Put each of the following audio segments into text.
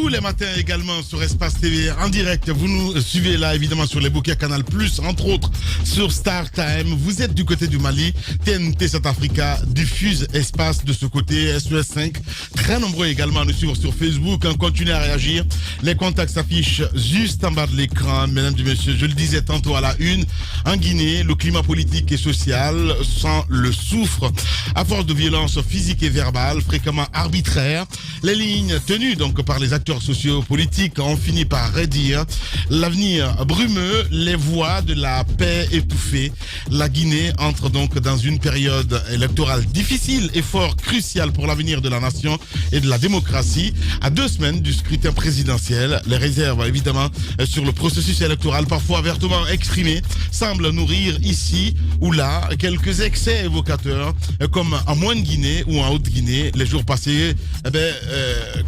tous les matins également sur Espace TV en direct. Vous nous suivez là évidemment sur les bouquets Canal+, entre autres sur Star Time. Vous êtes du côté du Mali, TNT South Africa diffuse Espace de ce côté, SES 5. Très nombreux également à nous suivre sur Facebook. Continuez à réagir. Les contacts s'affichent juste en bas de l'écran, mesdames et messieurs. Je le disais tantôt à la une, en Guinée, le climat politique et social sent le souffre à force de violence physique et verbale, fréquemment arbitraire. Les lignes tenues donc par les acteurs sociopolitiques ont fini par raidir. L'avenir brumeux, les voix de la paix étouffées. La Guinée entre donc dans une période électorale difficile et fort cruciale pour l'avenir de la nation et de la démocratie. À 2 semaines du scrutin présidentiel, les réserves évidemment sur le processus électoral parfois vertement exprimées semblent nourrir ici ou là quelques excès évocateurs comme en Moyenne-Guinée ou en Haute-Guinée les jours passés.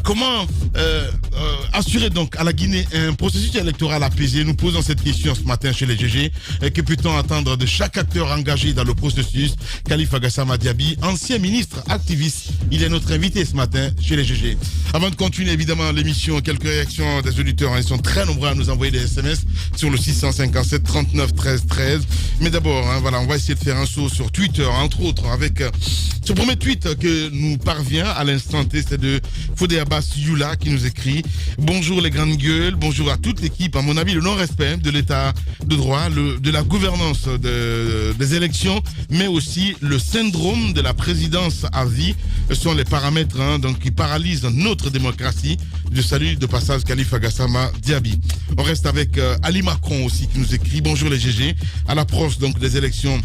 Comment assurer donc à la Guinée un processus électoral apaisé? Nous posons cette question ce matin chez les GG. Que peut-on attendre de chaque acteur engagé dans le processus? Khalifa Gassama Diaby, ancien ministre activiste, il est notre invité ce matin chez les GG. Avant de continuer évidemment l'émission, quelques réactions des auditeurs. Ils sont très nombreux à nous envoyer des SMS sur le 657 39 13 13. Mais d'abord, voilà, on va essayer de faire un saut sur Twitter, entre autres, avec ce premier tweet que nous parvient à l'instant T, c'est de Fodé Abbas Yula qui nous écrit: bonjour les grandes gueules, bonjour à toute l'équipe. À mon avis, le non-respect de l'état de droit, de la gouvernance des élections, mais aussi le syndrome de la présidence à vie sont les paramètres donc, qui paralysent notre démocratie. Je salue de passage Khalifa Gassama Diaby. On reste avec Ali Macron aussi qui nous écrit: bonjour les GG. À l'approche donc des élections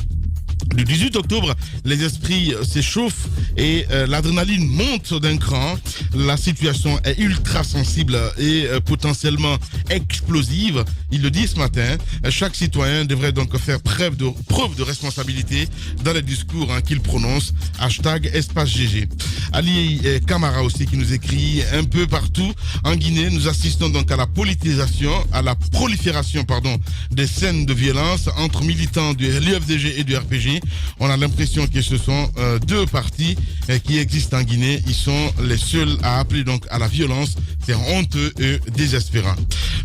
du 18 octobre, les esprits s'échauffent et l'adrénaline monte d'un cran. La situation est ultra sensible et potentiellement explosive. Il le dit ce matin. Chaque citoyen devrait donc faire preuve de responsabilité dans les discours qu'il prononce. Hashtag Espace GG. Ali Kamara aussi qui nous écrit: un peu partout en Guinée, nous assistons donc à la politisation, à la prolifération des scènes de violence entre militants de l'UFDG et du RPG. On a l'impression que ce sont 2 partis qui existent en Guinée. Ils sont les seuls à appeler donc à la violence. C'est honteux et désespérant.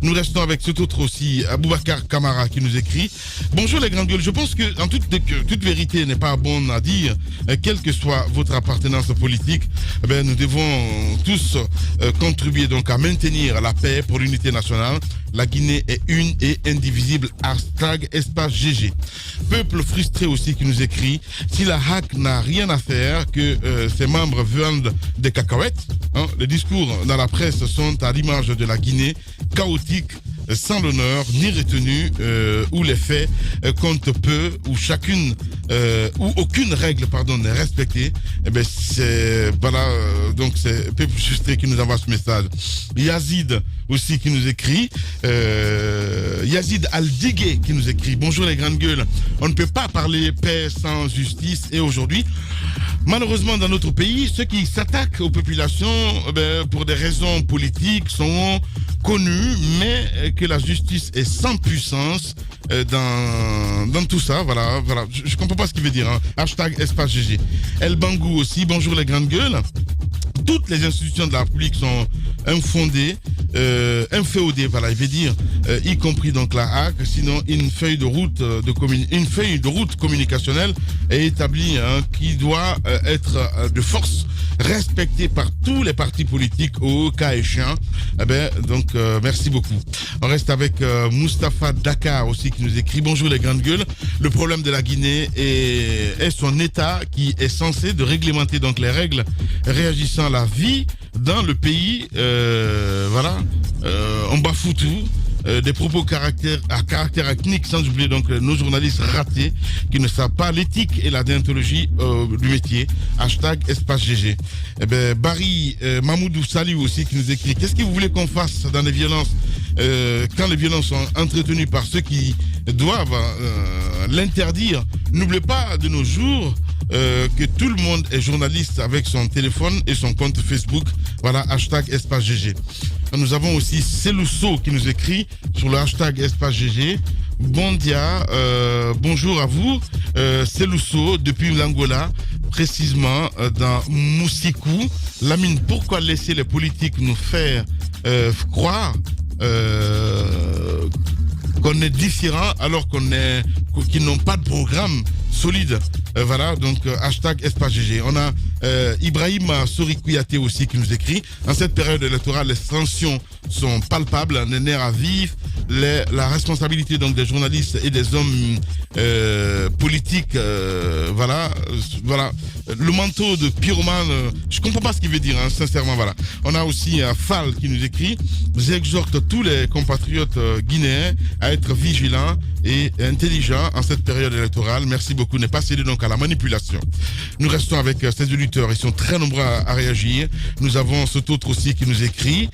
Nous restons avec cet autre aussi, Aboubacar Kamara qui nous écrit: bonjour les grandes gueules. Je pense que en toute vérité n'est pas bonne à dire, quelle que soit votre appartenance politique. Nous devons tous contribuer donc à maintenir la paix pour l'unité nationale. La Guinée est une et indivisible. Hashtag Espace GG. Peuple frustré aussi qui nous écrit: si la HAC n'a rien à faire que ses membres vendent des cacahuètes, les discours dans la presse sont à l'image de la Guinée, chaotique, sans l'honneur ni retenue, où les faits comptent peu, où aucune règle n'est respectée. C'est donc c'est Peuple frustré qui nous envoie ce message. Yazid aussi qui nous écrit, Yazid Al-Digué qui nous écrit: bonjour les grandes gueules, on ne peut pas parler paix sans justice. Et aujourd'hui, malheureusement dans notre pays, ceux qui s'attaquent aux populations pour des raisons politiques sont connus, mais que la justice est sans puissance dans tout ça. Voilà. Je comprends pas ce qu'il veut dire. Hashtag Espace GG. El Bangou aussi, bonjour les grandes gueules. Toutes les institutions de la République sont infondées, inféodées, il veut dire, y compris donc la HAC. Sinon, une feuille de route communicationnelle est établie qui doit être de force respectée par tous les partis politiques au cas échéant. Merci beaucoup. On reste avec Mustapha Dakar aussi qui nous écrit: bonjour les grandes gueules. Le problème de la Guinée est son état qui est censé de réglementer donc les règles réagissant à la vie dans le pays. On bafoue tout. Des propos à caractère ethnique, sans oublier donc nos journalistes ratés qui ne savent pas l'éthique et la déontologie du métier. Hashtag Espace GG. Barry Mamoudou Saliou aussi qui nous écrit: qu'est-ce que vous voulez qu'on fasse dans les violences quand les violences sont entretenues par ceux qui doivent l'interdire? N'oubliez pas de nos jours que tout le monde est journaliste avec son téléphone et son compte Facebook. Voilà, hashtag Espace GG. Nous avons aussi Selousso qui nous écrit sur le hashtag Espace GG. Bon dia, bonjour à vous, Selousso depuis l'Angola, précisément dans Moussikou. Lamine, pourquoi laisser les politiques nous faire croire qu'on est différent alors qu'ils n'ont pas de programme solide. Voilà, donc hashtag Espace GG. On a Ibrahim Sori Kouyaté aussi qui nous écrit. En cette période électorale, les tensions sont palpables, les nerfs à vif, la responsabilité donc des journalistes et des hommes politiques, voilà, le manteau de pyromane, je comprends pas ce qu'il veut dire, hein, sincèrement, voilà. On a aussi Fall qui nous écrit. J'exhorte tous les compatriotes guinéens à être vigilants et intelligents en cette période électorale. Merci beaucoup. Ne pas céder donc à la manipulation. Nous restons avec ces auditeurs. Ils sont très nombreux à réagir. Nous avons cet autre aussi qui nous écrit.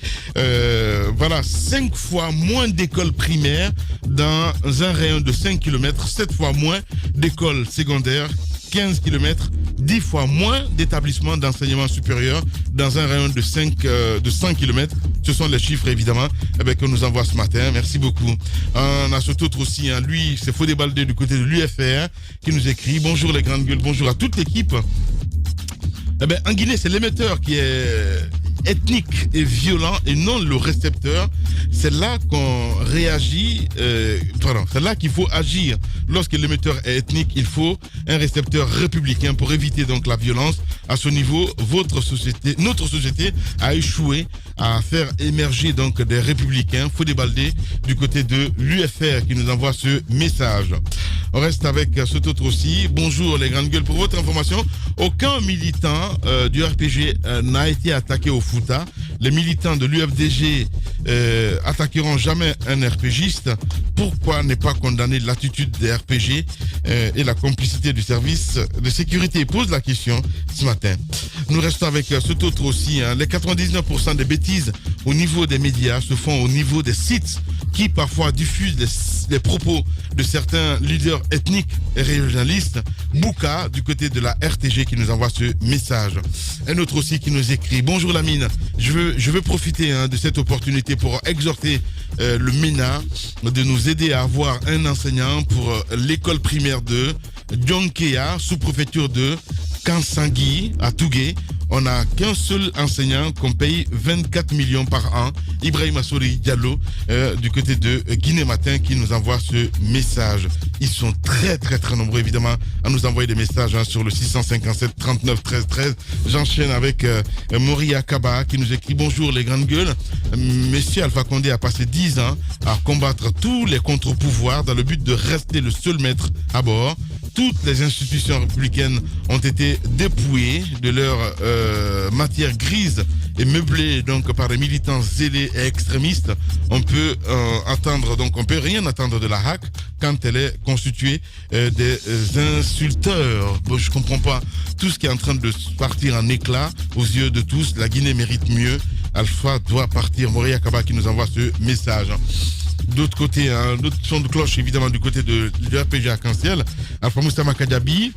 Voilà, 5 fois moins d'écoles primaires dans un rayon de 5 km, 7 fois moins d'écoles secondaires, 15 km, 10 fois moins d'établissements d'enseignement supérieur dans un rayon de 100 km. Ce sont les chiffres, évidemment, que nous envoie ce matin. Merci beaucoup. On a cet autre aussi, hein, lui, c'est Fodé Baldé du côté de l'UFR, qui nous écrit. Bonjour les grandes gueules, bonjour à toute l'équipe. En Guinée, c'est l'émetteur qui est ethnique et violent et non le récepteur. C'est là qu'on réagit, c'est là qu'il faut agir. Lorsque l'émetteur est ethnique, il faut un récepteur républicain pour éviter donc la violence. À ce niveau, notre société a échoué à faire émerger donc des républicains. Fodé Baldé du côté de l'UFR qui nous envoie ce message. On reste avec cet autre aussi. Bonjour les grandes gueules. Pour votre information, aucun militant du RPG n'a été attaqué au Fouta. Les militants de l'UFDG attaqueront jamais un RPGiste. Pourquoi ne pas condamner l'attitude des RPG et la complicité du service de sécurité? Pose la question ce matin. Nous restons avec cet autre aussi. Hein. Les 99% des bêtises au niveau des médias se font au niveau des sites qui parfois diffusent les propos de certains leaders ethniques et régionalistes. Bouka, du côté de la RTG, qui nous envoie ce message. Un autre aussi qui nous écrit. Bonjour Lamine, je veux profiter de cette opportunité pour exhorter le MENA de nous aider à avoir un enseignant pour l'école primaire de Djonkea, sous-préfecture de Kansangui, à Tougué. On n'a qu'un seul enseignant qu'on paye 24 millions par an. Ibrahim Assouri Diallo, du côté de Guinée Matin, qui nous envoie ce message. Ils sont très très très nombreux évidemment à nous envoyer des messages sur le 657 39 13 13. J'enchaîne avec Moria Kaba qui nous écrit: bonjour les grandes gueules. Monsieur Alpha Condé a passé 10 ans à combattre tous les contre-pouvoirs dans le but de rester le seul maître à bord. Toutes les institutions républicaines ont été dépouillées de leur matière grise et meublées donc par des militants zélés et extrémistes. On peut rien attendre de la HAC quand elle est constituée des insulteurs. Bon, je comprends pas tout ce qui est en train de partir en éclat aux yeux de tous. La Guinée mérite mieux. Alpha doit partir. Moria Kaba qui nous envoie ce message. D'autre côté, d'autres sons de cloche évidemment du côté de l'RPG Arc-en-Ciel. Alpha Moustama Kadiabi.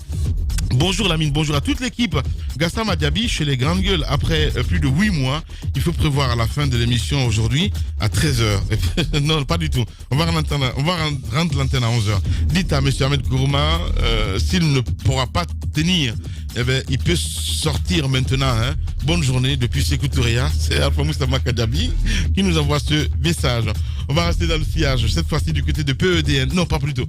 Bonjour Lamine, bonjour à toute l'équipe. Gassama Diaby chez les grandes gueules. Après plus de 8 mois, il faut prévoir à la fin de l'émission aujourd'hui à 13h. Non, pas du tout. On va rendre l'antenne à 11h. Dites à M. Ahmed Kourouma, s'il ne pourra pas tenir, il peut sortir maintenant. Hein. Bonne journée depuis Sékou Touréa. C'est Alpha Moustama Kadiabi qui nous envoie ce message. On va rester dans le sillage, cette fois-ci du côté de PEDN. Non, pas plutôt.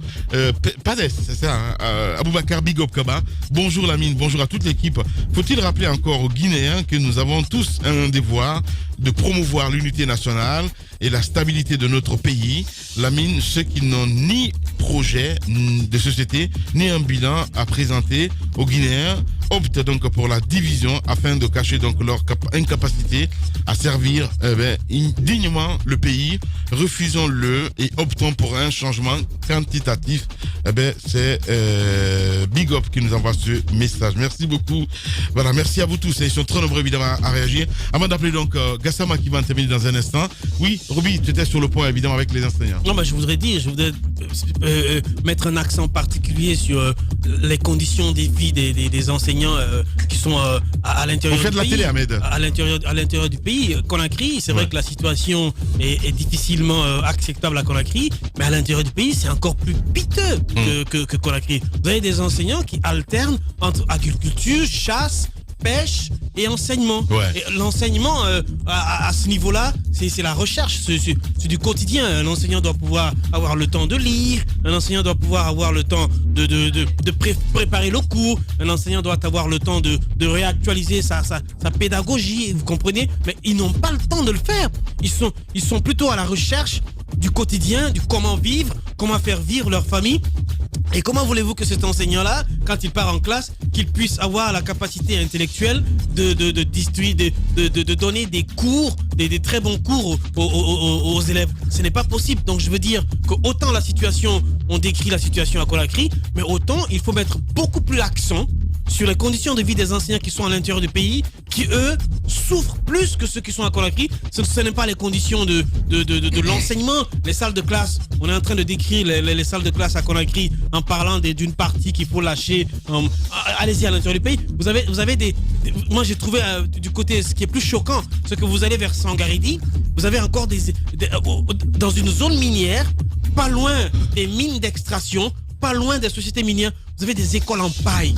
PADES, c'est ça. Hein. Aboubacar Bigop Kaba. Bonjour Lamine, bonjour à toute l'équipe. Faut-il rappeler encore aux Guinéens que nous avons tous un devoir de promouvoir l'unité nationale et la stabilité de notre pays. Lamine, ceux qui n'ont ni projet de société, ni un bilan à présenter aux Guinéens, optent donc pour la division afin de cacher donc leur incapacité à servir dignement le pays. Refusons-le et optons pour un changement quantitatif. C'est Big Up qui nous envoie ce message. Merci beaucoup. Voilà, merci à vous tous. Ils sont très nombreux évidemment à réagir. Avant d'appeler donc Gassama qui va intervenir dans un instant. Oui, Roby, tu étais sur le point évidemment avec les enseignants. Non, je voudrais mettre un accent particulier sur les conditions de vie des enseignants qui sont à l'intérieur du pays. On fait de la télé, Ahmed. À l'intérieur du pays. Conakry, c'est vrai que la situation est difficilement acceptable à Conakry, mais à l'intérieur du pays, c'est encore plus piteux que Conakry. Vous avez des enseignants qui alternent entre agriculture, chasse pêche et enseignement. Et l'enseignement, à ce niveau-là, c'est la recherche, c'est du quotidien. Un enseignant doit pouvoir avoir le temps de lire, un enseignant doit pouvoir avoir le temps de préparer le cours, un enseignant doit avoir le temps de réactualiser sa pédagogie, vous comprenez? Mais ils n'ont pas le temps de le faire. Ils sont plutôt à la recherche du quotidien, du comment vivre, comment faire vivre leur famille. Et comment voulez-vous que cet enseignant-là, quand il part en classe, qu'il puisse avoir la capacité intellectuelle de donner des cours, des très bons cours aux élèves? Ce n'est pas possible. Donc je veux dire que autant on décrit la situation à Conakry, mais autant il faut mettre beaucoup plus l'accent sur les conditions de vie des enseignants qui sont à l'intérieur du pays, qui eux souffrent plus que ceux qui sont à Conakry. Ce n'est pas les conditions de l'enseignement, les salles de classe. On est en train de décrire les salles de classe à Conakry en parlant d'une partie qu'il faut lâcher. Allez-y à l'intérieur du pays. Vous avez moi j'ai trouvé du côté, ce qui est plus choquant, c'est que vous allez vers Sangaridi, vous avez encore dans une zone minière, pas loin des mines d'extraction, pas loin des sociétés minières, vous avez des écoles en paille.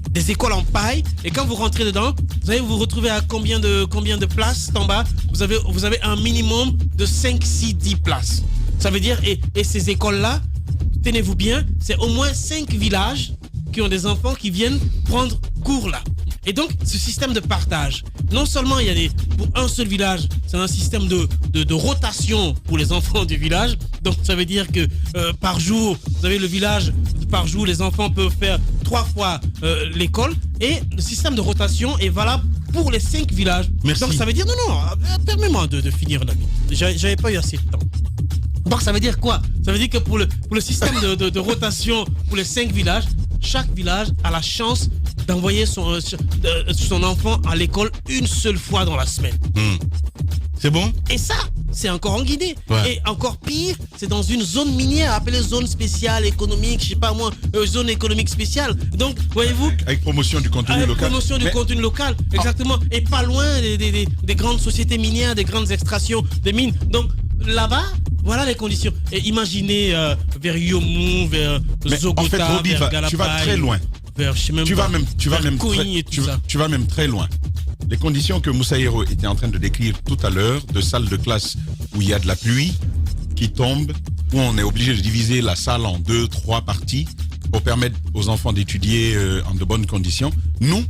Des écoles en paille, et quand vous rentrez dedans, vous allez vous retrouver à combien de places en bas? Vous avez un minimum de 5, 6, 10 places. Ça veut dire, et ces écoles-là, tenez-vous bien, c'est au moins 5 villages qui ont des enfants qui viennent prendre cours là. Et donc, ce système de partage, non seulement il y a pour un seul village, c'est un système de rotation pour les enfants du village. Donc, ça veut dire que par jour, vous avez le village, par jour, les enfants peuvent faire 3 fois l'école. Et le système de rotation est valable pour les 5 villages. Merci. Donc, ça veut dire, non, permets-moi de finir là. J'avais pas eu assez de temps. Donc, ça veut dire quoi? Ça veut dire que pour le système de rotation pour les 5 villages, chaque village a la chance d'envoyer son enfant à l'école une seule fois dans la semaine. C'est bon? Et ça, c'est encore en Guinée. Ouais. Et encore pire, c'est dans une zone minière appelée zone spéciale économique, je sais pas moi, zone économique spéciale. Donc, voyez-vous, avec promotion du contenu local. Promotion du contenu local, exactement. Et pas loin des grandes sociétés minières, des grandes extractions de mines. Donc, là-bas, voilà les conditions. Et imaginez vers Yomou, vers Zogota, en fait, Roby, vers Galapaï, tu vas très loin. Vers, je sais même Tu pas, vas même très loin. Les conditions que Moussa Hiro était en train de décrire tout à l'heure, de salle de classe où il y a de la pluie qui tombe, où on est obligé de diviser la salle en 2, 3 parties pour permettre aux enfants d'étudier en de bonnes conditions. Nous,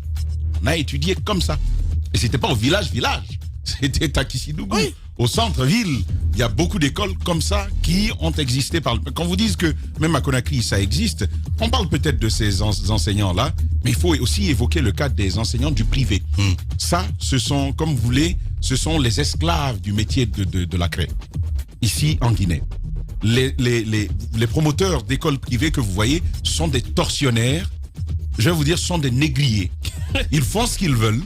on a étudié comme ça. Et c'était pas au village, c'était à Kissidougou. Oui. Au centre-ville, il y a beaucoup d'écoles comme ça qui ont existé. Quand vous dites que même à Conakry, ça existe, on parle peut-être de ces enseignants-là, mais il faut aussi évoquer le cas des enseignants du privé. Ça, ce sont, comme vous voulez, ce sont les esclaves du métier de la craie, ici en Guinée. Les promoteurs d'écoles privées que vous voyez sont des tortionnaires, je vais vous dire, sont des négriers. Ils font ce qu'ils veulent.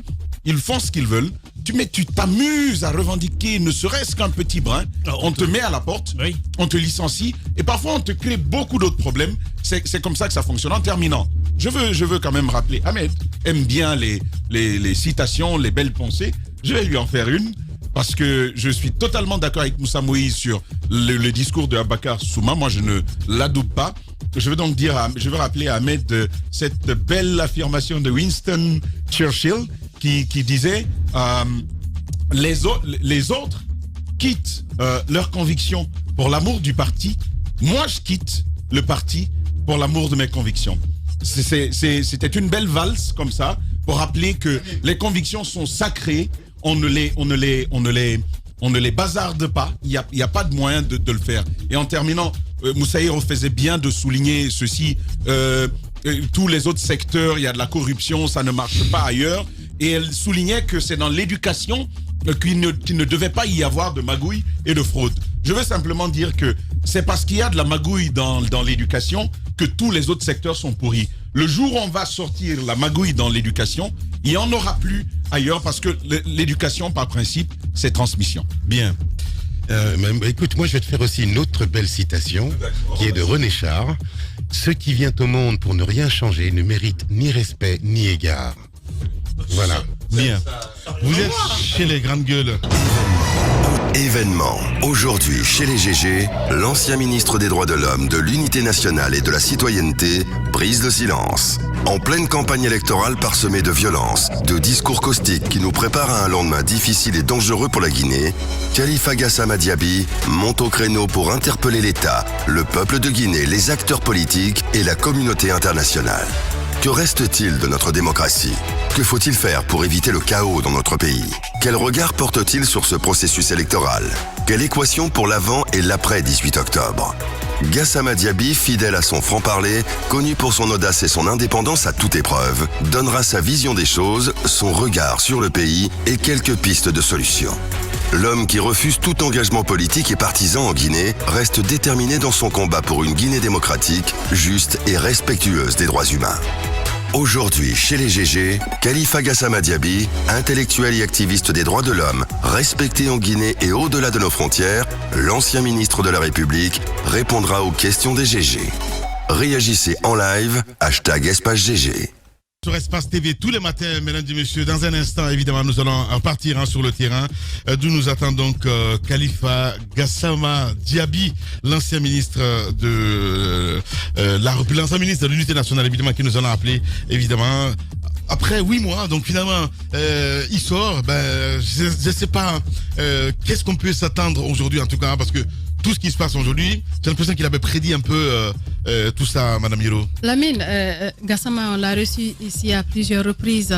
Tu t'amuses à revendiquer ne serait-ce qu'un petit brin, on te met à la porte, oui. On te licencie, et parfois on te crée beaucoup d'autres problèmes. C'est comme ça que ça fonctionne. En terminant, je veux quand même rappeler, Ahmed aime bien les citations, les belles pensées. Je vais lui en faire une, parce que je suis totalement d'accord avec Moussa Moïse sur le discours de Abakar Souma. Moi, je ne l'adoube pas. Je veux rappeler à Ahmed cette belle affirmation de Winston Churchill qui disait les autres quittent leurs convictions pour l'amour du parti. Moi, je quitte le parti pour l'amour de mes convictions. C'était une belle valse comme ça pour rappeler que les convictions sont sacrées. On ne les bazarde pas. Il y a pas de moyen de le faire. Et en terminant, Moussa Hiro faisait bien de souligner ceci. Tous les autres secteurs, il y a de la corruption, ça ne marche pas ailleurs. Et elle soulignait que c'est dans l'éducation qu'il ne devait pas y avoir de magouille et de fraude. Je veux simplement dire que c'est parce qu'il y a de la magouille dans l'éducation que tous les autres secteurs sont pourris. Le jour où on va sortir la magouille dans l'éducation, il n'y en aura plus ailleurs parce que l'éducation, par principe, c'est transmission. Bien. Écoute, moi je vais te faire aussi une autre belle citation qui est de René Char. Ce qui vient au monde pour ne rien changer ne mérite ni respect ni égard. Voilà. Bien. Vous êtes chez les grandes gueules. Événement. Aujourd'hui, chez les GG, l'ancien ministre des Droits de l'Homme, de l'Unité nationale et de la citoyenneté brise le silence. En pleine campagne électorale parsemée de violence, de discours caustiques qui nous préparent à un lendemain difficile et dangereux pour la Guinée, Khalifa Gassama Diaby monte au créneau pour interpeller l'État, le peuple de Guinée, les acteurs politiques et la communauté internationale. Que reste-t-il de notre démocratie? Que faut-il faire pour éviter le chaos dans notre pays? Quel regard porte-t-il sur ce processus électoral? Quelle équation pour l'avant et l'après 18 octobre? Gassama Diaby, fidèle à son franc-parler, connu pour son audace et son indépendance à toute épreuve, donnera sa vision des choses, son regard sur le pays et quelques pistes de solutions. L'homme qui refuse tout engagement politique et partisan en Guinée reste déterminé dans son combat pour une Guinée démocratique, juste et respectueuse des droits humains. Aujourd'hui, chez les GG, Khalifa Gassama Diaby, intellectuel et activiste des droits de l'homme, respecté en Guinée et au-delà de nos frontières, l'ancien ministre de la République répondra aux questions des GG. Réagissez en live, #EspaceGG. Sur Espace TV tous les matins, mesdames et messieurs. Dans un instant, évidemment, nous allons partir sur le terrain, d'où nous attend donc Khalifa Gassama Diaby, l'ancien ministre de l'ancien ministre de l'Unité nationale, évidemment, qui nous allons appeler, évidemment. Après 8 mois, donc finalement, il sort. Je sais pas qu'est-ce qu'on peut s'attendre aujourd'hui, en tout cas, parce que tout ce qui se passe aujourd'hui, j'ai l'impression qu'il avait prédit un peu tout ça, Madame Hiro. Lamine, Gassama, on l'a reçu ici à plusieurs reprises.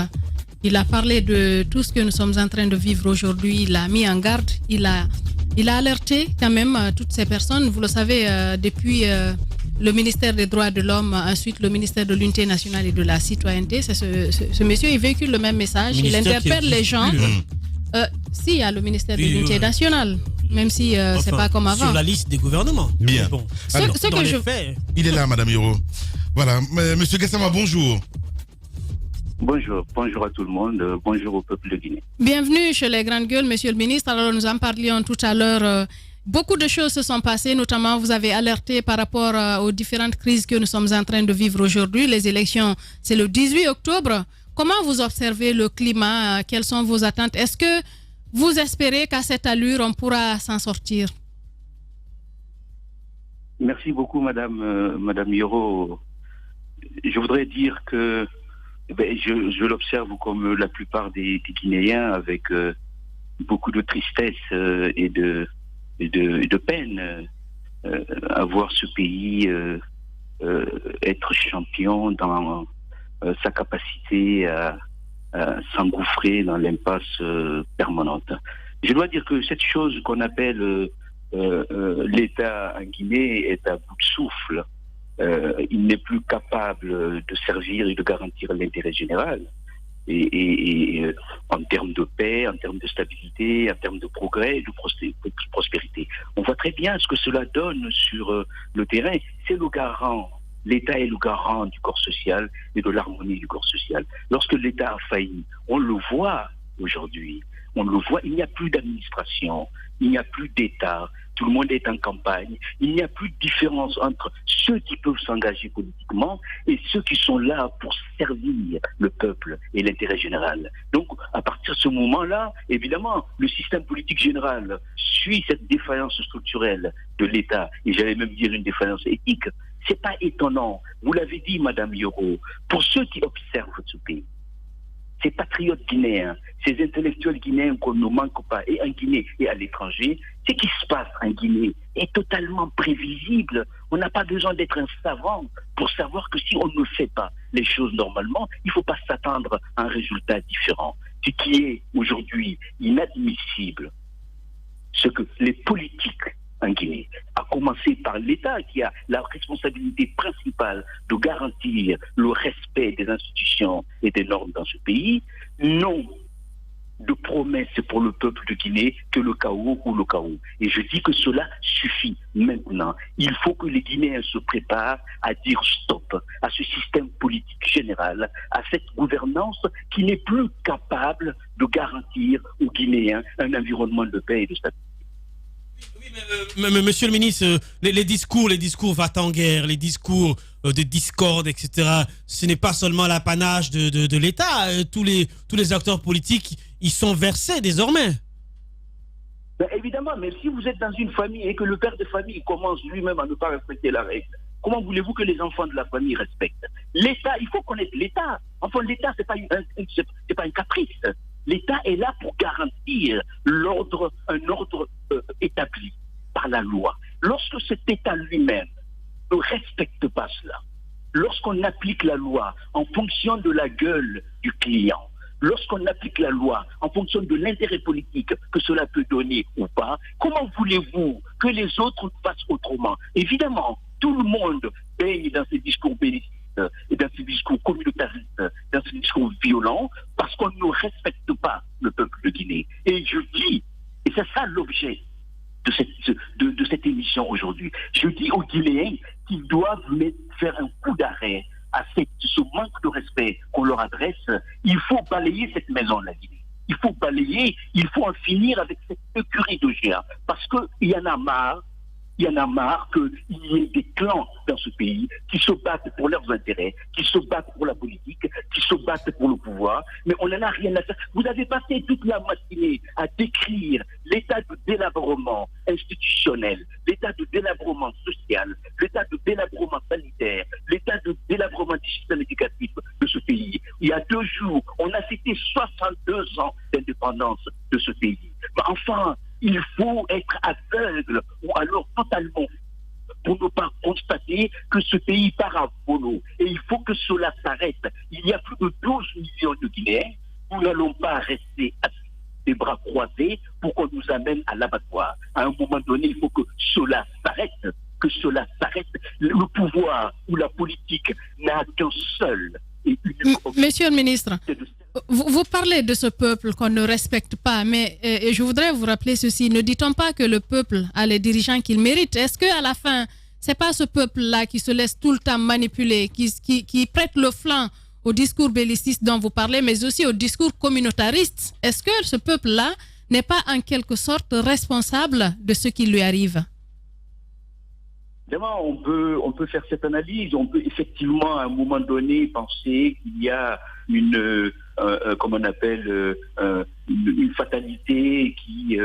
Il a parlé de tout ce que nous sommes en train de vivre aujourd'hui. Il a mis en garde, il a alerté quand même toutes ces personnes. Vous le savez, depuis le ministère des Droits de l'Homme, ensuite le ministère de l'Unité nationale et de la citoyenneté, ce monsieur, il véhicule le même message. Il interpelle les gens. Si, il y a le ministère de l'Unité nationale, même si c'est pas comme avant. Sur la liste des gouvernements. Bien. Bon. Alors, dans les faits. Il est là, Madame Hiro. Voilà. Monsieur Gassama, bonjour. Bonjour à tout le monde, bonjour au peuple de Guinée. Bienvenue chez les Grandes Gueules, Monsieur le ministre. Alors nous en parlions tout à l'heure. Beaucoup de choses se sont passées, notamment vous avez alerté par rapport aux différentes crises que nous sommes en train de vivre aujourd'hui. Les élections, c'est le 18 octobre. Comment vous observez le climat? Quelles sont vos attentes? Est-ce que vous espérez qu'à cette allure, on pourra s'en sortir? Merci beaucoup, Madame Hiro. Je voudrais dire que je l'observe comme la plupart des Guinéens, avec beaucoup de tristesse et de peine à voir ce pays être champion dans sa capacité à s'engouffrer dans l'impasse permanente. Je dois dire que cette chose qu'on appelle l'État en Guinée est à bout de souffle. Il n'est plus capable de servir et de garantir l'intérêt général. Et en termes de paix, en termes de stabilité, en termes de progrès et de prospérité. On voit très bien ce que cela donne sur le terrain. C'est le garant. L'État est le garant du corps social et de l'harmonie du corps social. Lorsque l'État a failli, on le voit aujourd'hui. On le voit, il n'y a plus d'administration, il n'y a plus d'État, tout le monde est en campagne, il n'y a plus de différence entre ceux qui peuvent s'engager politiquement et ceux qui sont là pour servir le peuple et l'intérêt général. Donc, à partir de ce moment-là, évidemment, le système politique général suit cette défaillance structurelle de l'État, et j'allais même dire une défaillance éthique. C'est pas étonnant, vous l'avez dit, Madame Hiro, pour ceux qui observent ce pays, ces patriotes guinéens, ces intellectuels guinéens qu'on ne manque pas, et en Guinée et à l'étranger, ce qui se passe en Guinée est totalement prévisible. On n'a pas besoin d'être un savant pour savoir que si on ne fait pas les choses normalement, il ne faut pas s'attendre à un résultat différent. Ce qui est aujourd'hui inadmissible, ce que les politiques en Guinée, à commencer par l'État qui a la responsabilité principale de garantir le respect des institutions et des normes dans ce pays, n'ont de promesses pour le peuple de Guinée que le chaos ou le chaos. Et je dis que cela suffit maintenant. Il faut que les Guinéens se préparent à dire stop à ce système politique général, à cette gouvernance qui n'est plus capable de garantir aux Guinéens un environnement de paix et de stabilité. Oui, mais monsieur le ministre, les discours va-t-en-guerre, les discours de discorde, etc., ce n'est pas seulement l'apanage de l'État. Tous les acteurs politiques, ils sont versés désormais. Ben évidemment, mais si vous êtes dans une famille et que le père de famille commence lui-même à ne pas respecter la règle, comment voulez-vous que les enfants de la famille respectent? L'État, il faut connaître l'État. Enfin, l'État, c'est pas un caprice. L'État est là pour garantir un ordre établi par la loi. Lorsque cet État lui-même ne respecte pas cela, lorsqu'on applique la loi en fonction de la gueule du client, lorsqu'on applique la loi en fonction de l'intérêt politique que cela peut donner ou pas, comment voulez-vous que les autres fassent autrement? Évidemment, tout le monde baigne dans ces discours bellicistes et dans ces discours communautaristes, dans ces discours violents, parce qu'on ne respecte pas le peuple de Guinée. Et je dis, et c'est ça l'objet de cette émission aujourd'hui, je dis aux Guinéens qu'ils doivent faire un coup d'arrêt à ce manque de respect qu'on leur adresse. Il faut balayer cette maison, la Guinée. Il faut balayer, il faut en finir avec cette écurie de géants. Parce qu'il y en a marre. Il y en a marre qu'il y ait des clans dans ce pays qui se battent pour leurs intérêts, qui se battent pour la politique, qui se battent pour le pouvoir, mais on n'en a rien à faire. Vous avez passé toute la matinée à décrire l'état de délabrement institutionnel, l'état de délabrement social, l'état de délabrement sanitaire, l'état de délabrement du système éducatif de ce pays. Il y a 2 jours, on a fêté 62 ans d'indépendance de ce pays. Mais enfin, il faut être aveugle ou alors totalement pour ne pas constater que ce pays part à volo. Et il faut que cela s'arrête. Il y a plus de 12 millions de Guinéens. Nous n'allons pas rester assis, les bras croisés pour qu'on nous amène à l'abattoir. À un moment donné, il faut que cela s'arrête. Que cela s'arrête. Le pouvoir ou la politique n'a qu'un seul et unique objectif. Monsieur le ministre, vous parlez de ce peuple qu'on ne respecte pas, mais je voudrais vous rappeler ceci. Ne dit-on pas que le peuple a les dirigeants qu'il mérite? Est-ce qu'à la fin, c'est pas ce peuple-là qui se laisse tout le temps manipuler, qui prête le flanc au discours belliciste dont vous parlez, mais aussi au discours communautariste? Est-ce que ce peuple-là n'est pas en quelque sorte responsable de ce qui lui arrive? Évidemment, on peut faire cette analyse. On peut effectivement, à un moment donné, penser qu'il y a une fatalité qui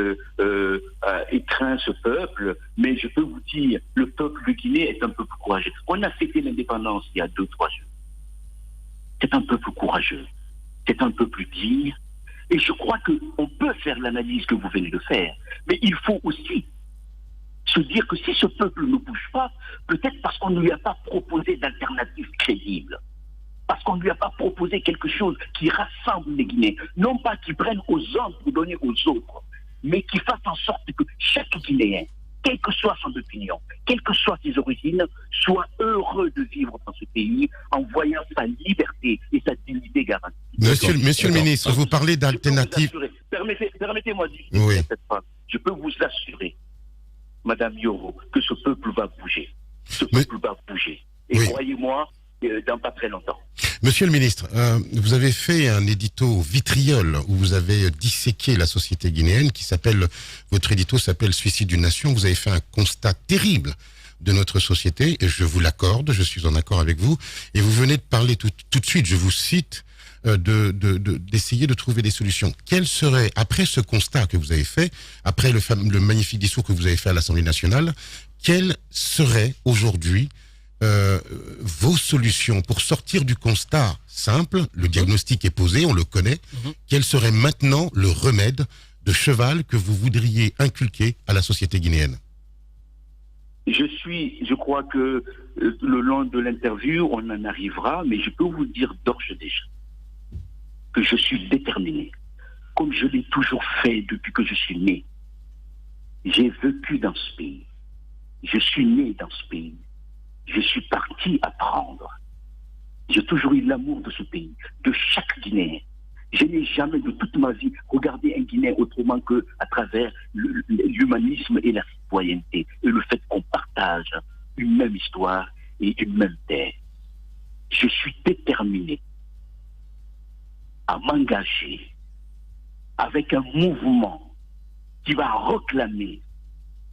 étreint ce peuple. Mais je peux vous dire, le peuple de Guinée est un peuple courageux. On a fêté l'indépendance il y a 2-3 jours. C'est un peuple courageux. C'est un peuple digne. Et je crois qu'on peut faire l'analyse que vous venez de faire. Mais il faut aussi se dire que si ce peuple ne bouge pas, peut-être parce qu'on ne lui a pas proposé d'alternative crédible, parce qu'on ne lui a pas proposé quelque chose qui rassemble les Guinéens, non pas qui prenne aux uns pour donner aux autres, mais qui fasse en sorte que chaque Guinéen, quelle que soit son opinion, quelles que soient ses origines, soit heureux de vivre dans ce pays en voyant sa liberté et sa dignité garantie. Monsieur le ministre, vous parlez d'alternative. Permettez-moi de dire cette phrase. Je peux vous assurer, Madame Yoro, que ce peuple va bouger. Ce peuple va bouger. Et croyez-moi, dans pas très longtemps. Monsieur le ministre, vous avez fait un édito vitriol où vous avez disséqué la société guinéenne votre édito s'appelle Suicide d'une nation. Vous avez fait un constat terrible de notre société et je vous l'accorde, je suis en accord avec vous. Et vous venez de parler tout de suite, je vous cite, d'essayer de trouver des solutions. Quel serait, après ce constat que vous avez fait, après le magnifique discours que vous avez fait à l'Assemblée nationale, quelles seraient aujourd'hui vos solutions pour sortir du constat simple? Le diagnostic est posé, on le connaît. Quel serait maintenant le remède de cheval que vous voudriez inculquer à la société guinéenne? Je crois que le long de l'interview, on en arrivera, mais je peux vous dire d'ores et déjà que je suis déterminé, comme je l'ai toujours fait depuis que je suis né. J'ai vécu dans ce pays. Je suis né dans ce pays. Je suis parti apprendre. J'ai toujours eu l'amour de ce pays, de chaque Guinéen. Je n'ai jamais de toute ma vie regardé un Guinéen autrement qu'à travers l'humanisme et la citoyenneté, et le fait qu'on partage une même histoire et une même terre. Je suis déterminé à m'engager avec un mouvement qui va réclamer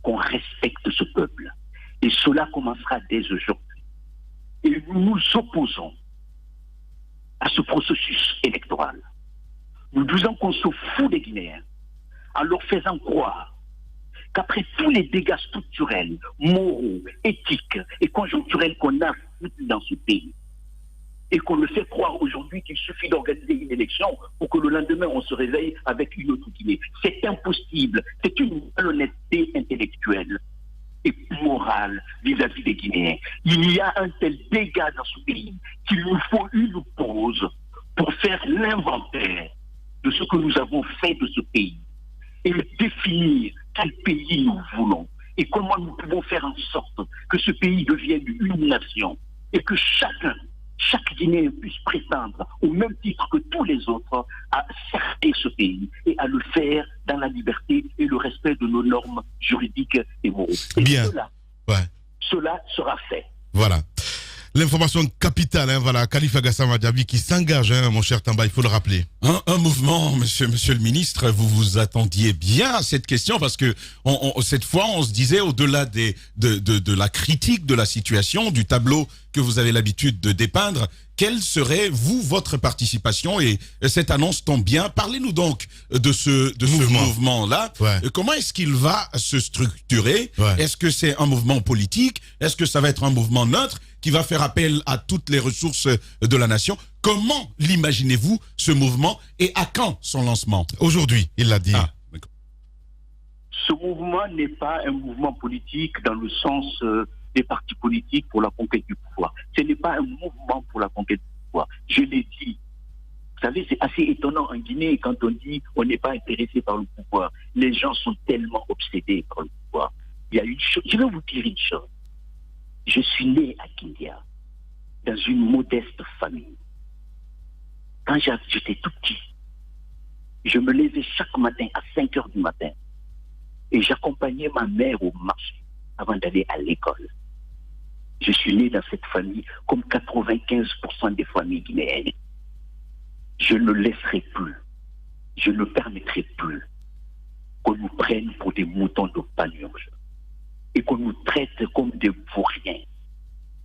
qu'on respecte ce peuple. Et cela commencera dès aujourd'hui. Et nous nous opposons à ce processus électoral. Nous disons qu'on se fout des Guinéens en leur faisant croire qu'après tous les dégâts structurels, moraux, éthiques et conjoncturels qu'on a dans ce pays, et qu'on me fait croire aujourd'hui qu'il suffit d'organiser une élection pour que le lendemain on se réveille avec une autre Guinée. C'est impossible. C'est une malhonnêteté intellectuelle et morale vis-à-vis des Guinéens. Il y a un tel dégât dans ce pays qu'il nous faut une pause pour faire l'inventaire de ce que nous avons fait de ce pays et définir quel pays nous voulons et comment nous pouvons faire en sorte que ce pays devienne une nation et que chaque Guinéen puisse prétendre, au même titre que tous les autres, à servir ce pays et à le faire dans la liberté et le respect de nos normes juridiques et morales. Et bien. Cela sera fait. Voilà. L'information capitale, voilà, Khalifa Gassama Diaby qui s'engage, mon cher Tamba, il faut le rappeler. Un mouvement, monsieur le ministre, vous vous attendiez bien à cette question parce que cette fois, on se disait au-delà de la critique de la situation, du tableau que vous avez l'habitude de dépeindre, quelle serait, votre participation? Et cette annonce tombe bien. Parlez-nous donc de ce mouvement-là. Ouais. Comment est-ce qu'il va se structurer? Est-ce que c'est un mouvement politique? Est-ce que ça va être un mouvement neutre qui va faire appel à toutes les ressources de la nation? Comment l'imaginez-vous, ce mouvement, et à quand son lancement? Aujourd'hui, il l'a dit. Ce mouvement n'est pas un mouvement politique dans le sens des partis politiques pour la conquête du pouvoir. Ce n'est pas un mouvement pour la conquête du pouvoir. Je l'ai dit. Vous savez, c'est assez étonnant en Guinée quand on dit on n'est pas intéressé par le pouvoir. Les gens sont tellement obsédés par le pouvoir. Il y a une chose. Je vais vous dire une chose. Je suis né à Kindia, dans une modeste famille. Quand j'étais tout petit, je me levais chaque matin à 5 heures du matin et j'accompagnais ma mère au marché avant d'aller à l'école. Je suis né dans cette famille comme 95% des familles guinéennes. Je ne laisserai plus, je ne permettrai plus qu'on nous prenne pour des moutons de panurge et qu'on nous traite comme des vauriens.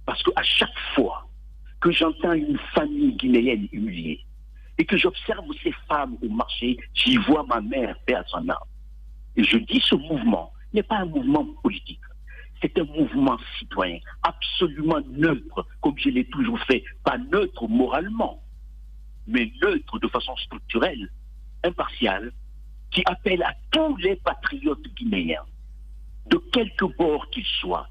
Parce qu'à chaque fois que j'entends une famille guinéenne humiliée et que j'observe ces femmes au marché, j'y vois ma mère perdre son âme. Et je dis ce mouvement n'est pas un mouvement politique. C'est un mouvement citoyen, absolument neutre, comme je l'ai toujours fait. Pas neutre moralement, mais neutre de façon structurelle, impartial, qui appelle à tous les patriotes guinéens, de quelque bord qu'ils soient,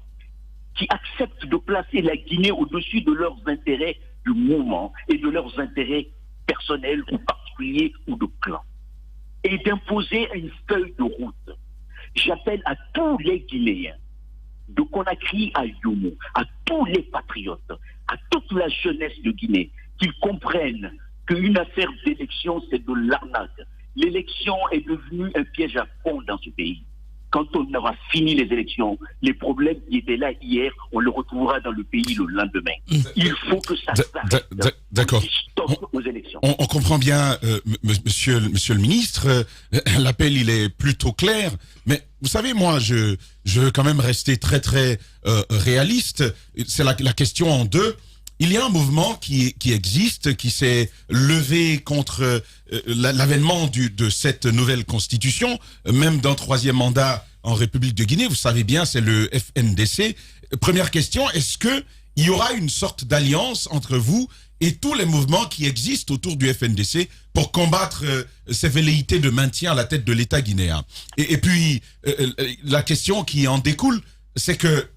qui acceptent de placer la Guinée au-dessus de leurs intérêts du moment et de leurs intérêts personnels ou particuliers ou de clan, et d'imposer une feuille de route. J'appelle à tous les Guinéens, de Conakry à Yomo, à tous les patriotes, à toute la jeunesse de Guinée, qu'ils comprennent qu'une affaire d'élection, c'est de l'arnaque. L'élection est devenue un piège à fond dans ce pays. Quand on aura fini les élections, les problèmes qui étaient là hier, on les retrouvera dans le pays le lendemain. Il faut que ça s'arrête. D'accord. Aux élections. On comprend bien, monsieur le ministre, l'appel il est plutôt clair, mais vous savez, moi, je veux quand même rester très très réaliste. C'est la question en deux. Il y a un mouvement qui existe, qui s'est levé contre l'avènement de cette nouvelle constitution, même d'un troisième mandat en République de Guinée. Vous savez bien, c'est le FNDC. Première question, est-ce que il y aura une sorte d'alliance entre vous et tous les mouvements qui existent autour du FNDC pour combattre ces velléités de maintien à la tête de l'État guinéen? Et puis, la question qui en découle, c'est que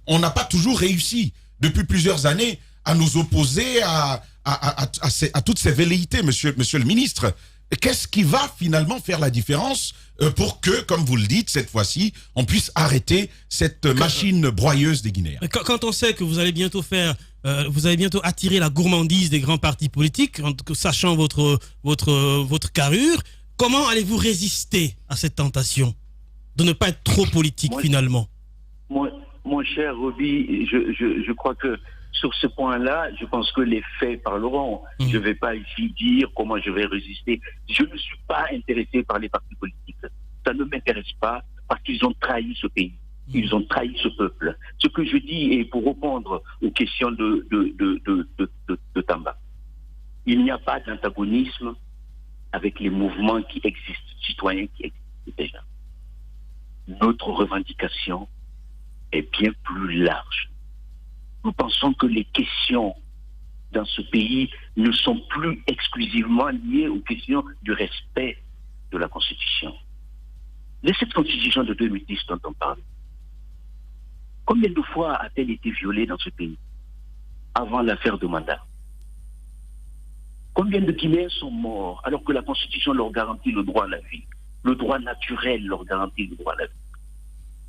on n'a pas toujours réussi depuis plusieurs années à nous opposer à toutes ces velléités, monsieur le ministre. Qu'est-ce qui va finalement faire la différence pour que, comme vous le dites, cette fois-ci, on puisse arrêter cette machine broyeuse des Guinéens? Quand on sait que vous allez bientôt attirer la gourmandise des grands partis politiques, sachant votre carrure, comment allez-vous résister à cette tentation de ne pas être trop politique finalement? Mon cher Roby, je crois que sur ce point-là, je pense que les faits parleront. Je ne vais pas ici dire comment je vais résister. Je ne suis pas intéressé par les partis politiques. Ça ne m'intéresse pas parce qu'ils ont trahi ce pays. Ils ont trahi ce peuple. Ce que je dis, et pour répondre aux questions de Tamba, il n'y a pas d'antagonisme avec les mouvements qui existent, citoyens qui existent déjà. notre revendication est bien plus large. Nous pensons que les questions dans ce pays ne sont plus exclusivement liées aux questions du respect de la Constitution. De cette Constitution de 2010 dont on parle, combien de fois a-t-elle été violée dans ce pays avant l'affaire de mandat? Combien de Guinéens sont morts alors que la Constitution leur garantit le droit à la vie? Le droit naturel leur garantit le droit à la vie.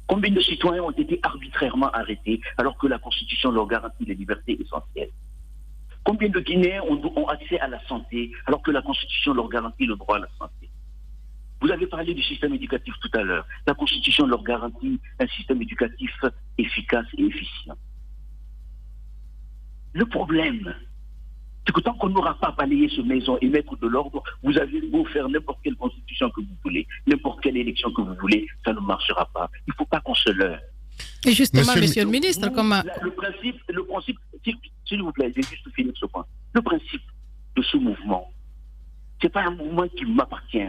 Combien de citoyens ont été arbitrairement arrêtés alors que la Constitution leur garantit les libertés essentielles? Combien de Guinéens ont accès à la santé alors que la Constitution leur garantit le droit à la santé? Vous avez parlé du système éducatif tout à l'heure. La Constitution leur garantit un système éducatif efficace et efficient. Le problème, c'est que tant qu'on n'aura pas balayé ce maison et mettre de l'ordre, vous avez beau faire n'importe quelle constitution que vous voulez, n'importe quelle élection que vous voulez, ça ne marchera pas. Il ne faut pas qu'on se leurre. Et justement, monsieur le ministre, comment... Le principe, s'il vous plaît, j'ai juste fini ce point. Le principe de ce mouvement, ce n'est pas un mouvement qui m'appartient.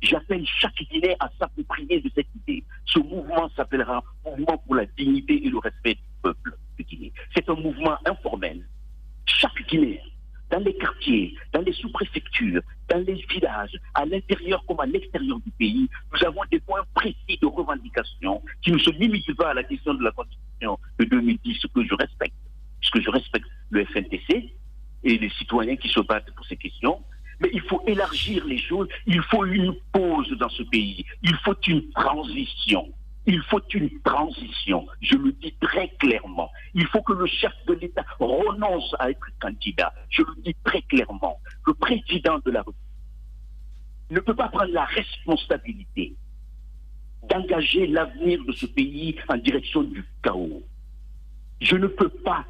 J'appelle chaque Guinéen à s'approprier de cette idée. Ce mouvement s'appellera Mouvement pour la dignité et le respect du peuple de Guinée. C'est un mouvement informel. Chaque Guinéen, dans les quartiers, dans les sous-préfectures, dans les villages, à l'intérieur comme à l'extérieur du pays, nous avons des points précis de revendication qui ne se limitent pas à la question de la Constitution de 2010, ce que je respecte, puisque je respecte le FNTC et les citoyens qui se battent pour ces questions. Mais il faut élargir les choses, il faut une pause dans ce pays, il faut une transition. Il faut une transition, je le dis très clairement. Il faut que le chef de l'État renonce à être candidat. Je le dis très clairement. Le président de la République ne peut pas prendre la responsabilité d'engager l'avenir de ce pays en direction du chaos. Je ne peux pas,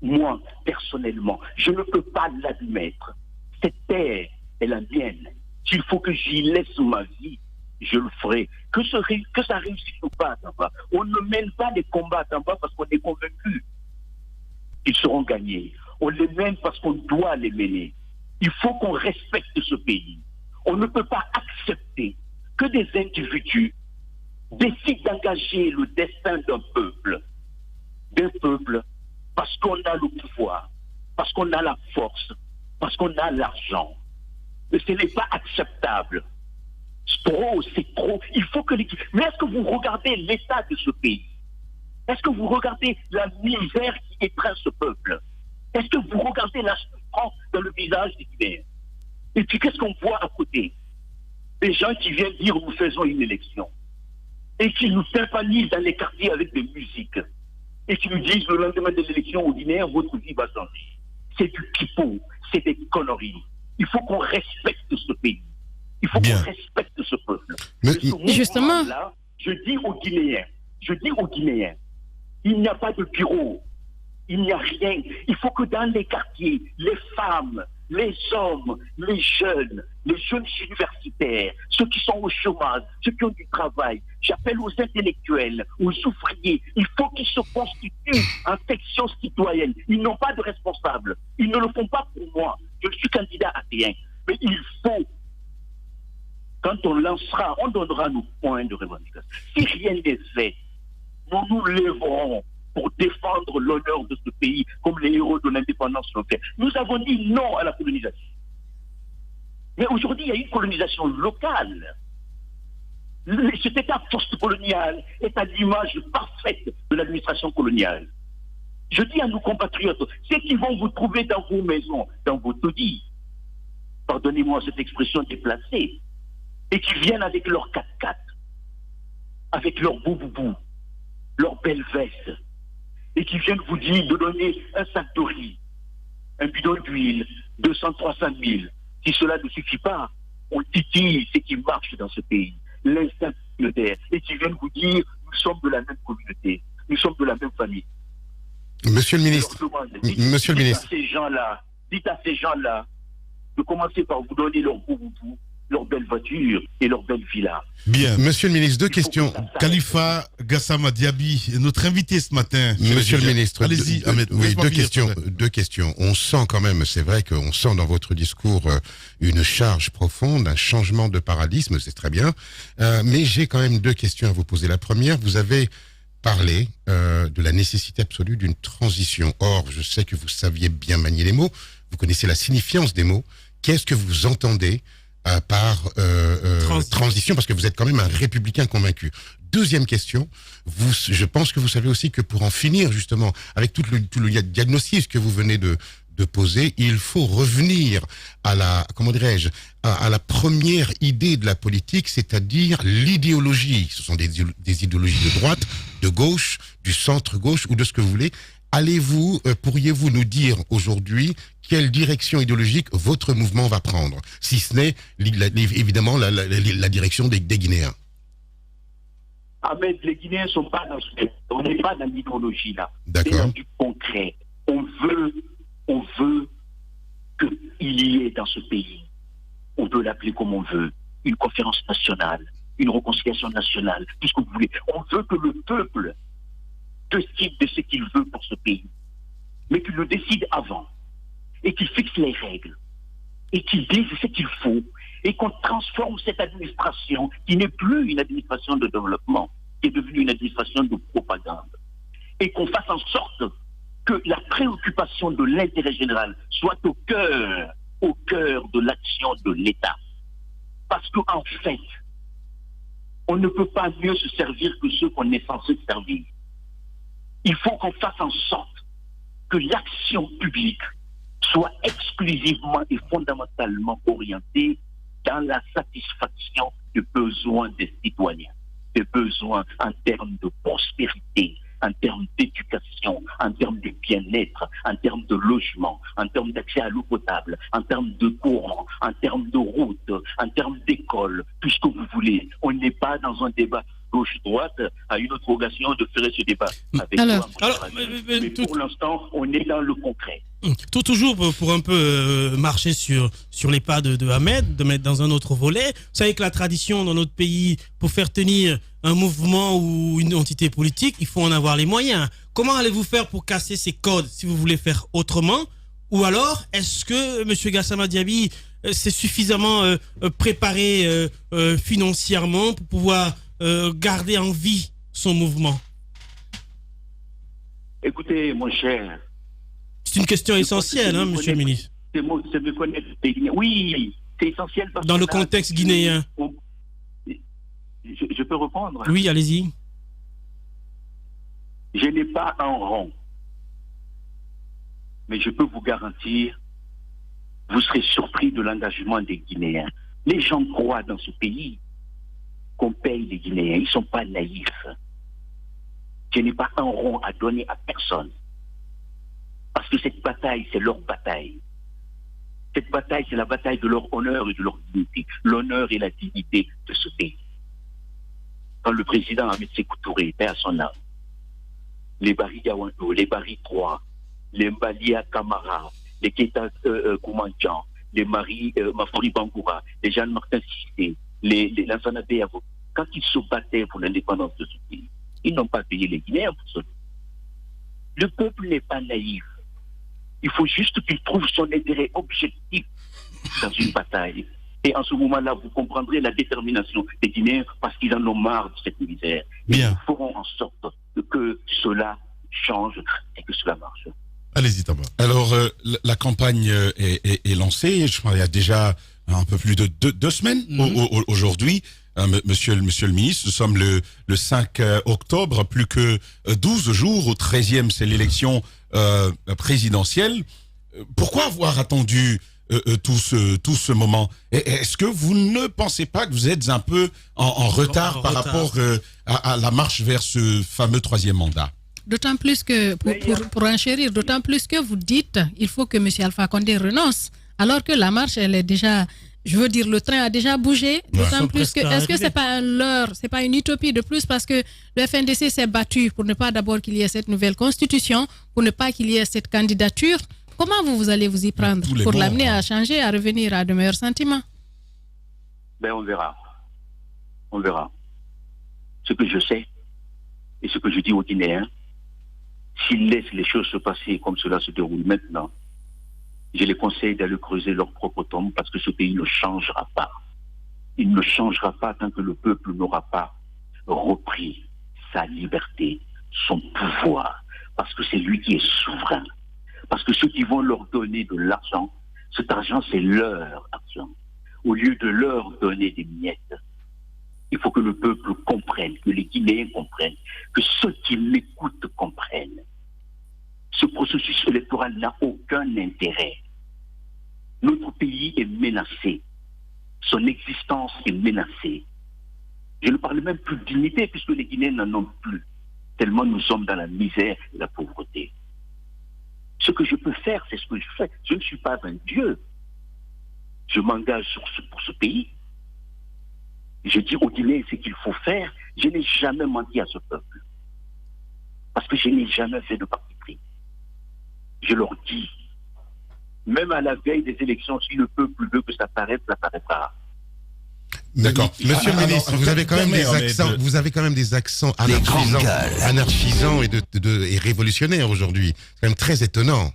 moi, personnellement, je ne peux pas l'admettre. Cette terre est la mienne. S'il faut que j'y laisse ma vie, je le ferai. Que ça réussisse ou pas à Tamba. On ne mène pas les combats à Tamba parce qu'on est convaincu qu'ils seront gagnés. On les mène parce qu'on doit les mener. Il faut qu'on respecte ce pays. On ne peut pas accepter que des individus décident d'engager le destin d'un peuple parce qu'on a le pouvoir, parce qu'on a la force, parce qu'on a l'argent. Mais ce n'est pas acceptable. C'est trop. Il faut que l'équipe... Mais est-ce que vous regardez l'état de ce pays? Est-ce que vous regardez la misère qui étreint ce peuple? Est-ce que vous regardez la souffrance dans le visage des Guinéens? Et puis qu'est-ce qu'on voit à côté? Des gens qui viennent dire nous faisons une élection et qui nous tympanisent dans les quartiers avec des musiques et qui nous disent le lendemain de l'élection aux Guinéens, votre vie va changer. C'est du pipeau, c'est des conneries. Il faut qu'on respecte ce pays. Il faut qu'on respecte ce peuple. Justement, là, je dis aux Guinéens, il n'y a pas de bureau, il n'y a rien. Il faut que dans les quartiers, les femmes, les hommes, les jeunes universitaires, ceux qui sont au chômage, ceux qui ont du travail, j'appelle aux intellectuels, aux ouvriers, il faut qu'ils se constituent en section citoyenne. Ils n'ont pas de responsable. Ils ne le font pas pour moi. Je suis candidat à rien. Mais il faut, quand on lancera, on donnera nos points de revendication. Si rien n'est fait, nous nous lèverons pour défendre l'honneur de ce pays comme les héros de l'indépendance l'ont fait. Nous avons dit non à la colonisation. Mais aujourd'hui, il y a une colonisation locale. Cet état post-colonial est à l'image parfaite de l'administration coloniale. Je dis à nos compatriotes, ceux qui vont vous trouver dans vos maisons, dans vos taudis, pardonnez-moi cette expression déplacée, et qui viennent avec leur 4x4, avec leur boubou, leur belle veste, et qui viennent vous dire de donner un sac de riz, un bidon d'huile, 200, 300 000. Si cela ne suffit pas, on titille ce qui marche dans ce pays, l'instinct communautaire, et qui viennent vous dire nous sommes de la même communauté, nous sommes de la même famille. Monsieur le ministre, dites à ces gens-là de commencer par vous donner leur boubou leurs belles voitures et leurs belles villas. Bien. Monsieur le ministre, deux questions. Khalifa Gassama Diaby, notre invité ce matin. Monsieur le ministre, allez-y, Ahmed. Oui, deux questions. On sent quand même, c'est vrai qu'on sent dans votre discours une charge profonde, un changement de paradigme, c'est très bien. Mais j'ai quand même deux questions à vous poser. La première, vous avez parlé de la nécessité absolue d'une transition. Or, je sais que vous saviez bien manier les mots, vous connaissez la signifiance des mots. Qu'est-ce que vous entendez par transition, parce que vous êtes quand même un républicain convaincu. Deuxième question, je pense que vous savez aussi que pour en finir justement avec tout le diagnostic que vous venez de poser, il faut revenir à la, comment dirais-je, à la première idée de la politique, c'est-à-dire l'idéologie. Ce sont des idéologies de droite, de gauche, du centre-gauche ou de ce que vous voulez. Pourriez-vous nous dire aujourd'hui quelle direction idéologique votre mouvement va prendre, si ce n'est évidemment la direction des Guinéens? Ahmed, les Guinéens ne sont pas dans ce... On n'est pas dans l'idéologie là. D'accord. C'est dans du concret. On veut qu'il y ait dans ce pays, on peut l'appeler comme on veut, une conférence nationale, une réconciliation nationale, tout ce que vous voulez. On veut que le peuple décide de ce qu'il veut pour ce pays, mais qu'il le décide avant, et qu'il fixe les règles, et qu'il dise ce qu'il faut, et qu'on transforme cette administration, qui n'est plus une administration de développement, qui est devenue une administration de propagande, et qu'on fasse en sorte que la préoccupation de l'intérêt général soit au cœur de l'action de l'État. Parce qu'en fait, on ne peut pas mieux se servir que ceux qu'on est censé servir. Il faut qu'on fasse en sorte que l'action publique soit exclusivement et fondamentalement orientée dans la satisfaction des besoins des citoyens, des besoins en termes de prospérité, en termes d'éducation, en termes de bien-être, en termes de logement, en termes d'accès à l'eau potable, en termes de courant, en termes de route, en termes d'école, tout ce que vous voulez. On n'est pas dans un débat gauche-droite à une interrogation de faire ce débat avec mais pour l'instant, on est dans le concret. Toujours pour un peu marcher sur les pas de Ahmed, de mettre dans un autre volet. Vous savez que la tradition dans notre pays, pour faire tenir un mouvement ou une entité politique, il faut en avoir les moyens. Comment allez-vous faire pour casser ces codes si vous voulez faire autrement? Ou alors, est-ce que M. Gassama Diaby s'est suffisamment préparé financièrement pour pouvoir garder en vie son mouvement? Écoutez, mon cher... C'est une question essentielle, hein, monsieur le ministre. Oui, c'est essentiel. Dans le contexte guinéen. Je peux répondre? Oui, allez-y. Je n'ai pas un rond. Mais je peux vous garantir, vous serez surpris de l'engagement des Guinéens. Les gens croient dans ce pays qu'on paye les Guinéens. Ils ne sont pas naïfs. Je n'ai pas un rond à donner à personne. Parce que cette bataille, c'est leur bataille. Cette bataille, c'est la bataille de leur honneur et de leur dignité. L'honneur et la dignité de ce pays. Quand le président Ahmed Sékou Touré était à son âme, les Barry Yawando, les Barry 3, les Mbalia Kamara, les Keita Koumandian, les Mafori Bangoura, les Jean-Martin Sissé, les Lansana Deyavo, quand ils se battaient pour l'indépendance de ce pays, ils n'ont pas payé les Guinéens pour ça. Le peuple n'est pas naïf. Il faut juste qu'il trouve son intérêt objectif dans une bataille. Et en ce moment-là, vous comprendrez la détermination des Guinéens parce qu'ils en ont marre de cette misère. Bien. Et ils feront en sorte que cela change et que cela marche. Allez-y, Tamba. Alors, la campagne est lancée. Je crois qu'il y a déjà un peu plus de deux semaines aujourd'hui. Monsieur le ministre, nous sommes le 5 octobre, plus que 12 jours. Au 13e, c'est l'élection présidentielle. Pourquoi avoir attendu tout ce moment? Est-ce que vous ne pensez pas que vous êtes un peu en retard par rapport à la marche vers ce fameux 3e mandat? D'autant plus que, pour enchérir, d'autant plus que vous dites il faut que M. Alpha Condé renonce, alors que la marche, elle est déjà... Je veux dire, le train a déjà bougé, d'autant plus que... Est-ce que ce n'est pas un leurre, ce n'est pas une utopie de plus, parce que le FNDC s'est battu pour ne pas d'abord qu'il y ait cette nouvelle constitution, pour ne pas qu'il y ait cette candidature. Comment vous allez vous y prendre pour l'amener à changer, à revenir à de meilleurs sentiments? Ben on verra. On verra. Ce que je sais et ce que je dis aux Guinéens, s'ils laissent les choses se passer comme cela se déroule maintenant, je les conseille d'aller creuser leur propre tombe parce que ce pays ne changera pas. Il ne changera pas tant que le peuple n'aura pas repris sa liberté, son pouvoir, parce que c'est lui qui est souverain. Parce que ceux qui vont leur donner de l'argent, cet argent c'est leur argent. Au lieu de leur donner des miettes, il faut que le peuple comprenne, que les Guinéens comprennent, que ceux qui m'écoutent comprennent. Ce processus électoral n'a aucun intérêt. Notre pays est menacé. Son existence est menacée. Je ne parle même plus de dignité puisque les Guinéens n'en ont plus, tellement nous sommes dans la misère et la pauvreté. Ce que je peux faire, c'est ce que je fais. Je ne suis pas un dieu. Je m'engage pour ce pays. Je dis aux Guinéens ce qu'il faut faire. Je n'ai jamais menti à ce peuple. Parce que je n'ai jamais fait de parti pris. Je leur dis, même à la veille des élections, si le peuple veut que ça paraisse, ça paraîtra. D'accord. Monsieur le ministre, vous avez quand même des accents anarchisants et révolutionnaires aujourd'hui. C'est quand même très étonnant.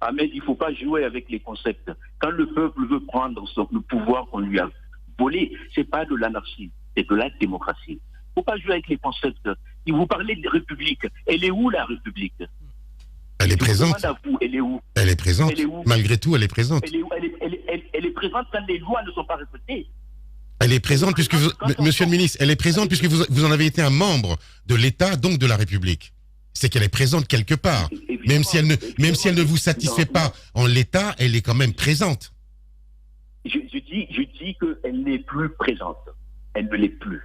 Ahmed, il ne faut pas jouer avec les concepts. Quand le peuple veut prendre le pouvoir qu'on lui a volé, ce n'est pas de l'anarchie, c'est de la démocratie. Il ne faut pas jouer avec les concepts. Si vous parlez de république, elle est où la république? Elle est présente. Elle est où? Elle est présente. Malgré tout, elle est présente. Elle est présente quand les lois ne sont pas respectées. Elle est présente puisque vous, monsieur le ministre, elle est présente puisque vous en avez été un membre de l'État, donc de la République. C'est qu'elle est présente quelque part. Même si elle ne vous satisfait pas en l'État, elle est quand même présente. Je dis qu'elle n'est plus présente. Elle ne l'est plus.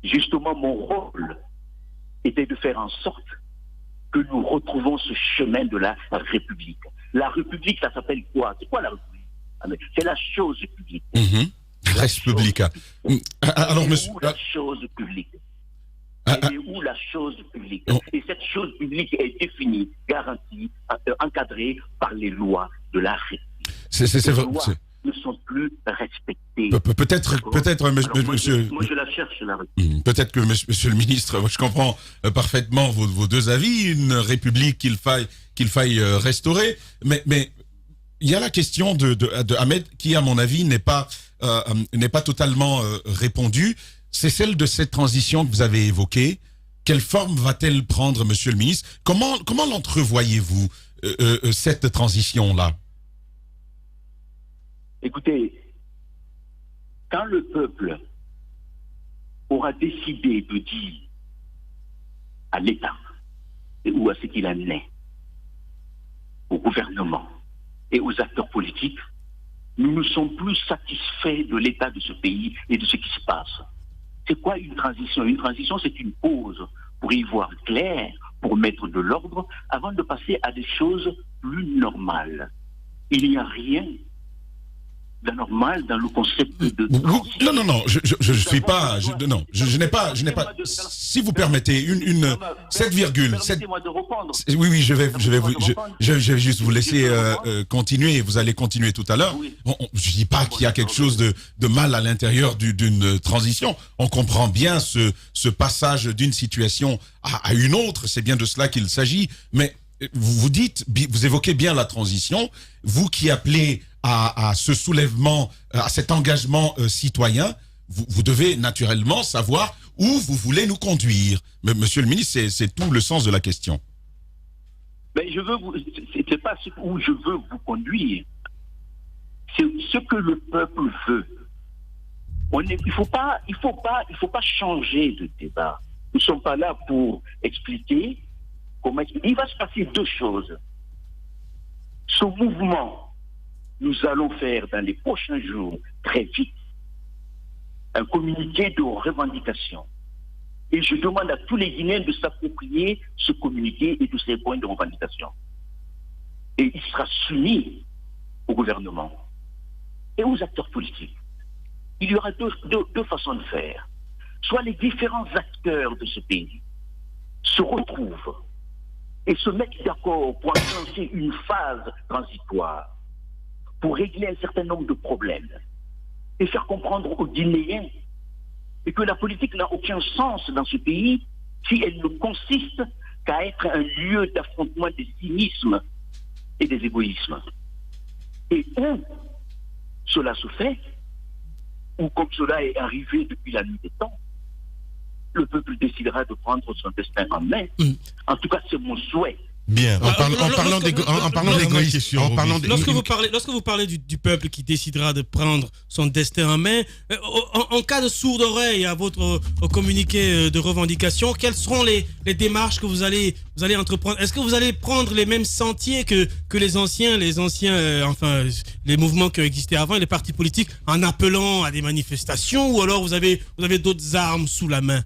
Justement, mon rôle était de faire en sorte que nous retrouvons ce chemin de la République. La République, ça s'appelle quoi? C'est quoi la République? C'est la chose publique. République. Alors, monsieur... La chose publique. Elle est où la chose publique? Et cette chose publique est définie, garantie, encadrée par les lois de la République. Les lois ne sont plus respectées. Peut-être, monsieur... Moi, je la cherche, la République. Peut-être que, monsieur le ministre, je comprends parfaitement vos deux avis, une République qu'il faille restaurer, mais il y a la question de Ahmed qui, à mon avis, n'est pas totalement répondue. C'est celle de cette transition que vous avez évoquée. Quelle forme va-t-elle prendre, monsieur le ministre? Comment l'entrevoyez-vous, cette transition-là? Écoutez, quand le peuple aura décidé de dire à l'État, ou à ce qu'il en est, au gouvernement et aux acteurs politiques, nous ne sommes plus satisfaits de l'état de ce pays et de ce qui se passe. C'est quoi une transition? Une transition, c'est une pause pour y voir clair, pour mettre de l'ordre, avant de passer à des choses plus normales. Il n'y a rien d'anormal dans le concept de transition. Non, je suis pas, je n'ai pas, si vous permettez, cette virgule, Permettez-moi de répondre. Oui, je vais juste vous laisser continuer, et vous allez continuer tout à l'heure. Oui. Je dis pas qu'il y a quelque chose de mal à l'intérieur d'une transition. On comprend bien ce passage d'une situation à une autre, c'est bien de cela qu'il s'agit, mais vous évoquez bien la transition, vous qui appelez à ce soulèvement, à cet engagement citoyen, vous devez naturellement savoir où vous voulez nous conduire. Mais, monsieur le ministre, c'est tout le sens de la question. Mais c'est pas où je veux vous conduire. C'est ce que le peuple veut. Il faut pas changer de débat. Nous ne sommes pas là pour expliquer comment. Il va se passer deux choses. Ce mouvement, nous allons faire dans les prochains jours, très vite, un communiqué de revendication. Et je demande à tous les Guinéens de s'approprier ce communiqué et tous ces points de revendication. Et il sera soumis au gouvernement et aux acteurs politiques. Il y aura deux façons de faire. Soit les différents acteurs de ce pays se retrouvent et se mettent d'accord pour enclencher une phase transitoire, pour régler un certain nombre de problèmes. et faire comprendre aux Guinéens et que la politique n'a aucun sens dans ce pays si elle ne consiste qu'à être un lieu d'affrontement des cynismes et des égoïsmes. Et où cela se fait, ou comme cela est arrivé depuis la nuit des temps, le peuple décidera de prendre son destin en main. En tout cas, c'est mon souhait. Bien. Lorsque vous parlez du peuple qui décidera de prendre son destin en main, en cas de sourde oreille à votre communiqué de revendication, quelles seront les démarches que vous allez entreprendre? Est-ce que vous allez prendre les mêmes sentiers que les anciens, les mouvements qui ont existé avant et les partis politiques, en appelant à des manifestations, ou alors vous avez d'autres armes sous la main?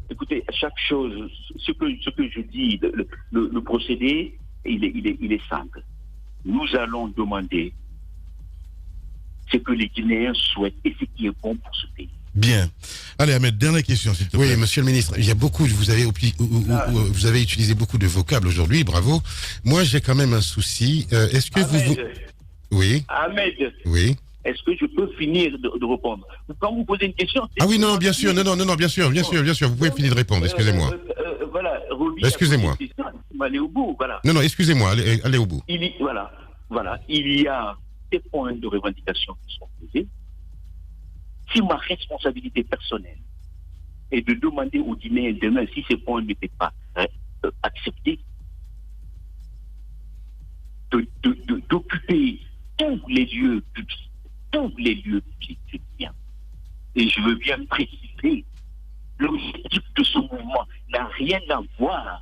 Écoutez, chaque chose, ce que je dis, le procédé, il est simple. Nous allons demander ce que les Guinéens souhaitent et ce qui est bon pour ce pays. Bien. Allez, Ahmed, dernière question, s'il te plaît. Oui, monsieur le ministre, il y a beaucoup, vous avez utilisé beaucoup de vocables aujourd'hui, bravo. Moi, j'ai quand même un souci. Est-ce que Oui. Ahmed. Oui. Est-ce que je peux finir de répondre? Quand vous posez une question... Ah oui, non, bien sûr, non, bien sûr, vous pouvez finir de répondre, excusez-moi. Voilà, excusez-moi. Allez au bout, voilà. Non, excusez-moi, allez au bout. Il y a des points de revendication qui sont posés. Si ma responsabilité personnelle est de demander aux Guinéens demain si ces points n'étaient pas acceptés, d'occuper tous les lieux publics, je dis bien. Et je veux bien préciser, l'objectif de ce mouvement n'a rien à voir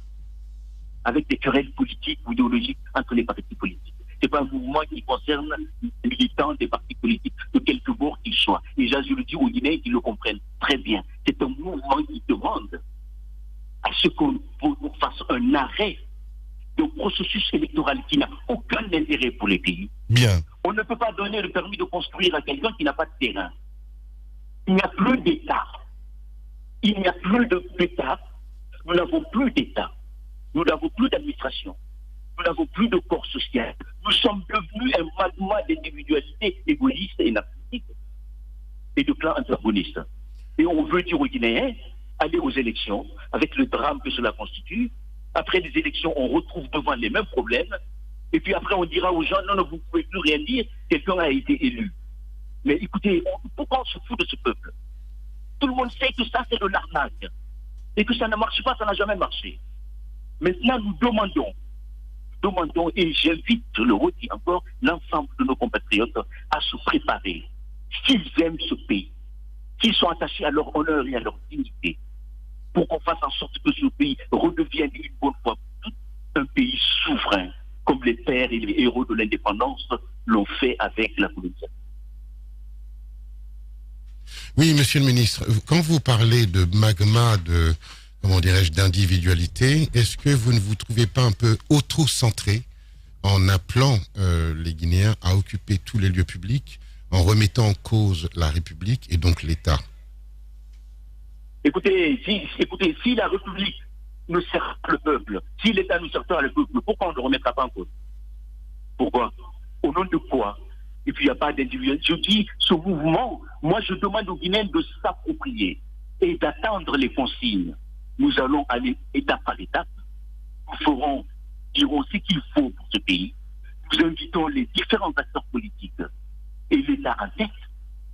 avec des querelles politiques ou idéologiques entre les partis politiques. Ce n'est pas un mouvement qui concerne les militants des partis politiques, de quelque bord qu'ils soient. Et je le dis aux Guinéens qui le comprennent très bien. C'est un mouvement qui demande à ce qu'on fasse un arrêt de processus électoral qui n'a aucun intérêt pour les pays. Bien. On ne peut pas donner le permis de construire à quelqu'un qui n'a pas de terrain. Il n'y a plus d'État. Il n'y a plus d'État. Nous n'avons plus d'État. Nous n'avons plus d'administration. Nous n'avons plus de corps social. Nous sommes devenus un magma d'individualité égoïste et narcissique et de clans antagonistes. Et on veut dire aux Guinéens, aller aux élections, avec le drame que cela constitue. Après les élections, on retrouve devant les mêmes problèmes. Et puis après, on dira aux gens, non, vous ne pouvez plus rien dire, quelqu'un a été élu. Mais écoutez, pourquoi on se fout de ce peuple? Tout le monde sait que ça, c'est de l'arnaque. Et que ça ne marche pas, ça n'a jamais marché. Maintenant, nous demandons, et j'invite, je le redis encore, l'ensemble de nos compatriotes à se préparer. S'ils aiment ce pays, s'ils sont attachés à leur honneur et à leur dignité, pour qu'on fasse en sorte que ce pays redevienne une bonne fois pour toutes un pays souverain, comme les pères et les héros de l'indépendance l'ont fait avec la colonisation. Oui, monsieur le ministre, quand vous parlez de magma, d'individualité, est-ce que vous ne vous trouvez pas un peu auto-centré en appelant les Guinéens à occuper tous les lieux publics, en remettant en cause la République et donc l'État? Écoutez, si la République ne sert pas le peuple, si l'État ne sert pas le peuple, pourquoi on ne le remettra pas en cause? Pourquoi? Au nom de quoi? Et puis il n'y a pas d'individualité. Je dis, ce mouvement, moi je demande aux Guinéens de s'approprier et d'attendre les consignes. Nous allons aller étape par étape. Nous dirons ce qu'il faut pour ce pays. Nous invitons les différents acteurs politiques et l'État en tête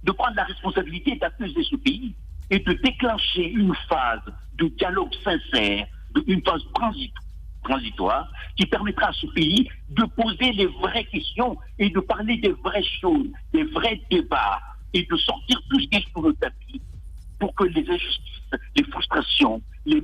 de prendre la responsabilité d'accuser ce pays et de déclencher une phase de dialogue sincère, une phase transitoire qui permettra à ce pays de poser les vraies questions et de parler des vraies choses, des vrais débats et de sortir tout ce qui est sur le tapis pour que les injustices, les frustrations, les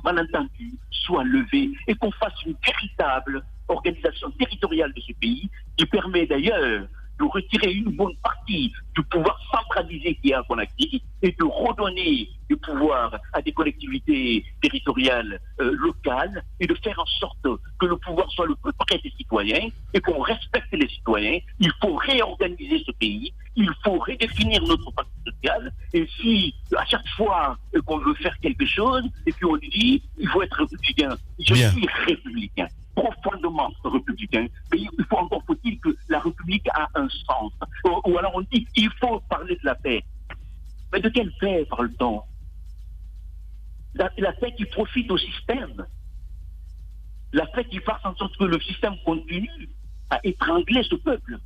malentendus soient levés et qu'on fasse une véritable organisation territoriale de ce pays qui permet d'ailleurs de retirer une bonne partie du pouvoir centralisé qui est à Conakry et de redonner du pouvoir à des collectivités territoriales locales et de faire en sorte que le pouvoir soit le plus près des citoyens et qu'on respecte les citoyens. Il faut réorganiser ce pays il faut redéfinir notre pacte social. Et si, à chaque fois qu'on veut faire quelque chose, et puis on dit, il faut être républicain. Je suis républicain, profondément républicain. Mais il faut encore faut-il que la République a un sens. Ou alors on dit, il faut parler de la paix. Mais de quelle paix parle-t-on? La paix qui profite au système. La paix qui fasse en sorte que le système continue à étrangler ce peuple.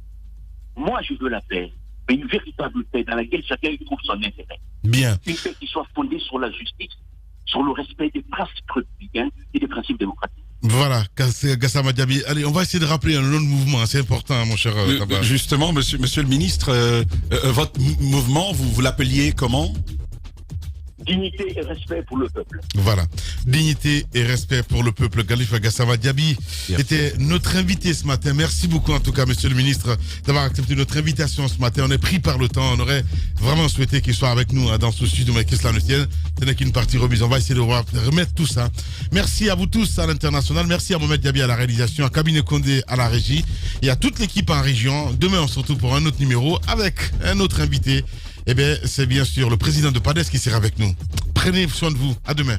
Moi, je veux la paix, mais une véritable paix dans laquelle chacun y trouve son intérêt. Bien. Une paix qui soit fondée sur la justice, sur le respect des principes républicains et des principes démocratiques. Voilà, Gassama Diaby. Allez, on va essayer de rappeler un long mouvement, c'est important, mon cher Taba. Justement, monsieur le ministre, votre mouvement, vous l'appeliez comment? Dignité et respect pour le peuple. Voilà. Dignité et respect pour le peuple. Khalifa Gassama Diaby était notre invité ce matin. Merci beaucoup, en tout cas, monsieur le ministre, d'avoir accepté notre invitation ce matin. On est pris par le temps. On aurait vraiment souhaité qu'il soit avec nous dans ce studio, mais que cela ne tienne. Ce n'est qu'une partie remise. On va essayer de remettre tout ça. Merci à vous tous à l'international. Merci à Mohamed Diaby à la réalisation, à Cabinet Condé à la régie et à toute l'équipe en région. Demain, on se retrouve pour un autre numéro avec un autre invité. Eh bien, c'est bien sûr le président de PADES qui sera avec nous. Prenez soin de vous. À demain.